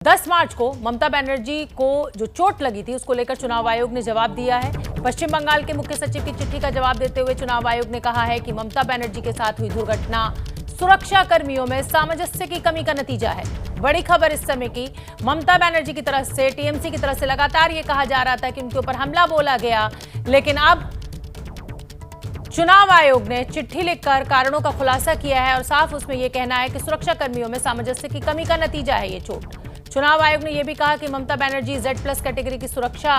10 मार्च को ममता बनर्जी को जो चोट लगी थी उसको लेकर चुनाव आयोग ने जवाब दिया है। पश्चिम बंगाल के मुख्य सचिव की चिट्ठी का जवाब देते हुए चुनाव आयोग ने कहा है कि ममता बनर्जी के साथ हुई दुर्घटना सुरक्षा कर्मियों में सामंजस्य की कमी का नतीजा है। बड़ी खबर इस समय की, ममता बनर्जी की तरफ से, टीएमसी की तरफ से लगातार ये कहा जा रहा था कि उनके ऊपर हमला बोला गया, लेकिन अब चुनाव आयोग ने चिट्ठी लिखकर कारणों का खुलासा किया है और साफ उसमें यह कहना है कि सुरक्षा कर्मियों में सामंजस्य की कमी का नतीजा है ये चोट। चुनाव आयोग ने यह भी कहा कि ममता बनर्जी Z+ कैटेगरी की सुरक्षा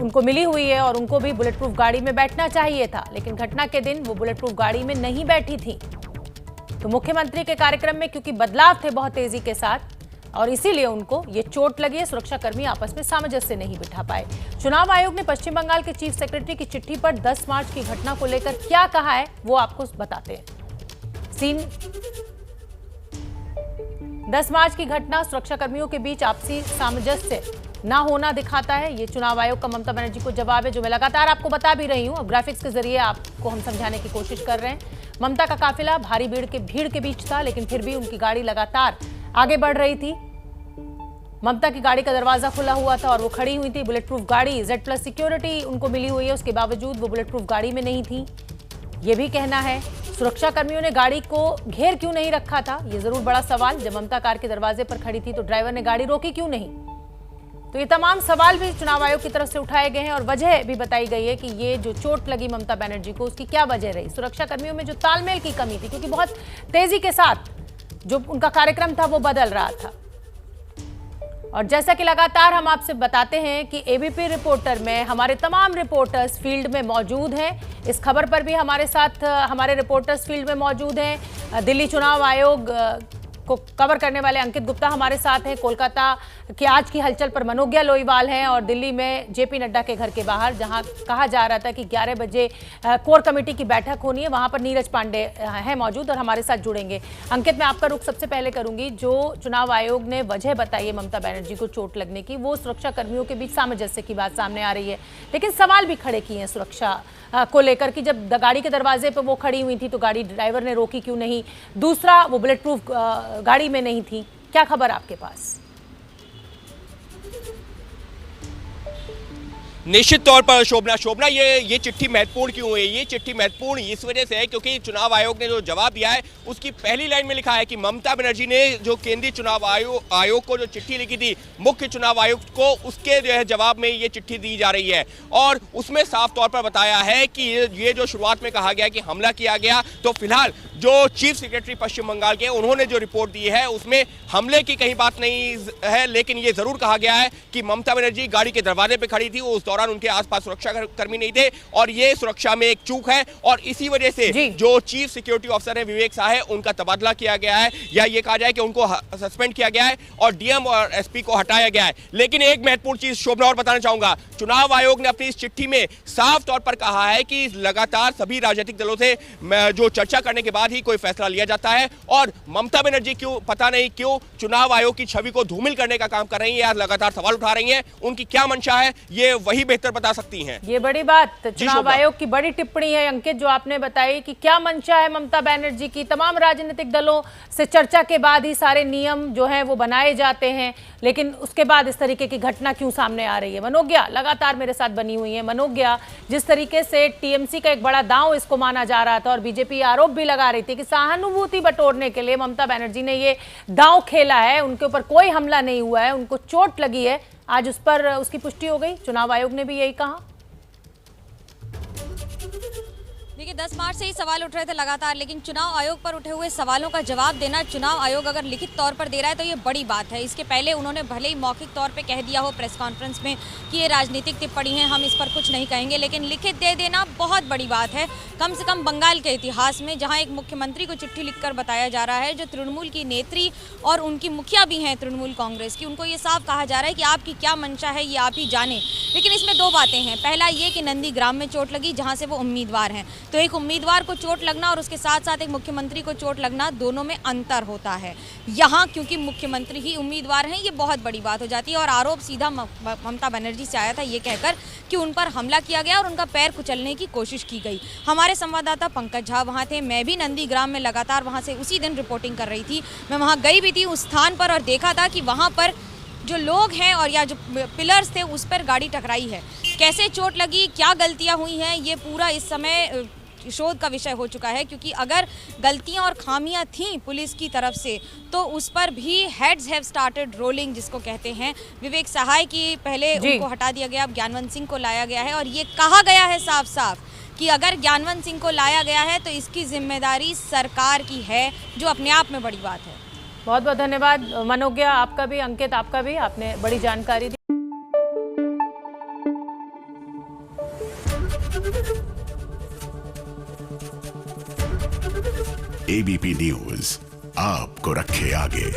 उनको मिली हुई है और उनको भी बुलेट प्रूफ गाड़ी में बैठना चाहिए था, लेकिन घटना के दिन वो बुलेट प्रूफ गाड़ी में नहीं बैठी थी। तो मुख्यमंत्री के कार्यक्रम में क्योंकि बदलाव थे बहुत तेजी के साथ और इसीलिए उनको ये चोट लगी है। सुरक्षाकर्मी आपस में सामंजस्य नहीं बिठा पाए। चुनाव आयोग ने पश्चिम बंगाल के चीफ सेक्रेटरी की चिट्ठी पर 10 मार्च की घटना को लेकर क्या कहा है वो आपको बताते हैं। सीन 10 मार्च की घटना सुरक्षाकर्मियों के बीच आपसी सामंजस्य ना होना दिखाता है। ये चुनाव आयोग का ममता बनर्जी को जवाब है, जो मैं लगातार आपको बता भी रही हूं। अब ग्राफिक्स के जरिए आपको हम समझाने की कोशिश कर रहे हैं। ममता का काफिला भारी भीड़ के बीच था, लेकिन फिर भी उनकी गाड़ी लगातार आगे बढ़ रही थी। ममता की गाड़ी का दरवाजा खुला हुआ था और वो खड़ी हुई थी। बुलेट प्रूफ गाड़ी Z+ सिक्योरिटी उनको मिली हुई है, उसके बावजूद वो बुलेट प्रूफ गाड़ी में नहीं थी, ये भी कहना है। सुरक्षा कर्मियों ने गाड़ी को घेर क्यों नहीं रखा था, ये जरूर बड़ा सवाल। जब ममता कार के दरवाजे पर खड़ी थी तो ड्राइवर ने गाड़ी रोकी क्यों नहीं? तो ये तमाम सवाल भी चुनाव आयोग की तरफ से उठाए गए हैं और वजह भी बताई गई है कि ये जो चोट लगी ममता बनर्जी को, उसकी क्या वजह रही। सुरक्षा कर्मियों में जो तालमेल की कमी थी, क्योंकि बहुत तेजी के साथ जो उनका कार्यक्रम था वो बदल रहा था। और जैसा कि लगातार हम आपसे बताते हैं कि एबीपी रिपोर्टर में हमारे तमाम रिपोर्टर्स फील्ड में मौजूद हैं। इस खबर पर भी हमारे साथ हमारे रिपोर्टर्स फील्ड में मौजूद हैं। दिल्ली चुनाव आयोग को कवर करने वाले अंकित गुप्ता हमारे साथ हैं। कोलकाता की आज की हलचल पर मनोज्ञा लोईवाल हैं और दिल्ली में जेपी नड्डा के घर के बाहर, जहां कहा जा रहा था कि 11 बजे कोर कमेटी की बैठक होनी है, वहां पर नीरज पांडे हैं मौजूद और हमारे साथ जुड़ेंगे। अंकित, मैं आपका रुख सबसे पहले करूंगी। जो चुनाव आयोग ने वजह बताई है ममता बनर्जी को चोट लगने की, वो सुरक्षा कर्मियों के बीच सामंजस्य की बात सामने आ रही है, लेकिन सवाल भी खड़े किए हैं सुरक्षा को लेकर कि जब गाड़ी के दरवाजे पर वो खड़ी हुई थी तो गाड़ी ड्राइवर ने रोकी क्यों नहीं? दूसरा, वो बुलेट प्रूफ गाड़ी में नहीं थी। क्या खबर आपके पास? निश्चित तौर पर शोभना ये चिट्ठी महत्वपूर्ण क्यों है? ये चिट्ठी महत्वपूर्ण इस वजह से है क्योंकि चुनाव आयोग ने जो जवाब दिया है उसकी पहली लाइन में लिखा है कि ममता बनर्जी ने जो केंद्रीय चुनाव आयोग को जो चिट्ठी लिखी थी मुख्य चुनाव आयुक्त को, उसके जो है जवाब में ये चिट्ठी दी जा रही है और उसमें साफ तौर पर बताया है कि ये जो शुरुआत में कहा गया कि हमला किया गया, तो फिलहाल जो चीफ सेक्रेटरी पश्चिम बंगाल के उन्होंने जो रिपोर्ट दी है उसमें हमले की कहीं बात नहीं है, लेकिन ये जरूर कहा गया है कि ममता बनर्जी गाड़ी के दरवाजे पर खड़ी थी, उस दौरान उनके आसपास सुरक्षा कर्मी नहीं थे और ये सुरक्षा में एक चूक है और इसी वजह से जो चीफ सिक्योरिटी ऑफिसर है विवेक साह है, उनका तबादला किया गया है या ये कहा जाए कि उनको सस्पेंड किया गया है और डीएम और एसपी को हटाया गया है। लेकिन एक महत्वपूर्ण चीज शोभना और बताना चाहूंगा, चुनाव आयोग ने अपनी इस चिट्ठी में साफ तौर पर कहा है कि लगातार सभी राजनीतिक दलों से जो चर्चा करने के बाद ही कोई फैसला लिया जाता है और ममता बनर्जी पता नहीं क्यों चुनाव आयोग की छवि को धूमिल करने का काम कर रही है या लगातार सवाल उठा रही है। उनकी क्या मंशा है ये वही बेहतर बता सकती हैं। ये बड़ी बात चुनाव आयोग की बड़ी टिप्पणी है अंकित, जो आपने बताई कि क्या मंशा है ममता बनर्जी की। तमाम राजनीतिक दलों से चर्चा के बाद ही सारे नियम जो हैं वो बनाए जाते हैं, लेकिन उसके बाद इस तरीके की घटना क्यों सामने आ रही है? मनोज्ञा लगातार मेरे साथ बनी हुई है। मनोज्ञा, जिस तरीके से टीएमसी का एक बड़ा दांव इसको माना जा रहा था और बीजेपी आरोप भी लगा रही थी कि सहानुभूति बटोरने के लिए ममता बनर्जी ने ये दांव खेला है, उनके ऊपर कोई हमला नहीं हुआ है, उनको चोट लगी है, आज उस पर उसकी पुष्टि हो गई। चुनाव आयोग ने भी यही कहा। देखिए 10 मार्च से ही सवाल उठ रहे थे लगातार, लेकिन चुनाव आयोग पर उठे हुए सवालों का जवाब देना चुनाव आयोग अगर लिखित तौर पर दे रहा है तो ये बड़ी बात है। इसके पहले उन्होंने भले ही मौखिक तौर पे कह दिया हो प्रेस कॉन्फ्रेंस में कि ये राजनीतिक टिप्पणी है, हम इस पर कुछ नहीं कहेंगे, लेकिन लिखित दे देना बहुत बड़ी बात है। कम से कम बंगाल के इतिहास में, जहाँ एक मुख्यमंत्री को चिट्ठी लिखकर बताया जा रहा है जो तृणमूल की नेत्री और उनकी मुखिया भी हैं तृणमूल कांग्रेस की, उनको ये साफ कहा जा रहा है कि आपकी क्या मंशा है ये आप ही जाने। लेकिन इसमें दो बातें हैं। पहला ये कि नंदीग्राम में चोट लगी जहाँ से वो उम्मीदवार हैं, तो एक उम्मीदवार को चोट लगना और उसके साथ साथ एक मुख्यमंत्री को चोट लगना, दोनों में अंतर होता है। यहाँ क्योंकि मुख्यमंत्री ही उम्मीदवार हैं, ये बहुत बड़ी बात हो जाती है। और आरोप सीधा ममता बनर्जी से आया था, ये कहकर कि उन पर हमला किया गया और उनका पैर कुचलने की कोशिश की गई। हमारे संवाददाता पंकज झा वहाँ थे, मैं भी नंदीग्राम में लगातार वहाँ से उसी दिन रिपोर्टिंग कर रही थी। मैं वहाँ गई भी थी उस स्थान पर और देखा था कि वहाँ पर जो लोग हैं और या जो पिलर्स थे उस पर गाड़ी टकराई है। कैसे चोट लगी, क्या गलतियाँ हुई हैं, ये पूरा इस समय शोध का विषय हो चुका है। क्योंकि अगर गलतियां और खामियां थीं पुलिस की तरफ से तो उस पर भी हेड्स हैव स्टार्टेड रोलिंग, जिसको कहते हैं। विवेक सहाय की पहले उनको हटा दिया गया, अब ज्ञानवंत सिंह को लाया गया है और ये कहा गया है साफ साफ कि अगर ज्ञानवंत सिंह को लाया गया है तो इसकी जिम्मेदारी सरकार की है, जो अपने आप में बड़ी बात है। बहुत बहुत धन्यवाद मनोज्ञा, आपका भी, अंकित आपका भी, आपने बड़ी जानकारी दी। एबीपी न्यूज आपको रखे आगे।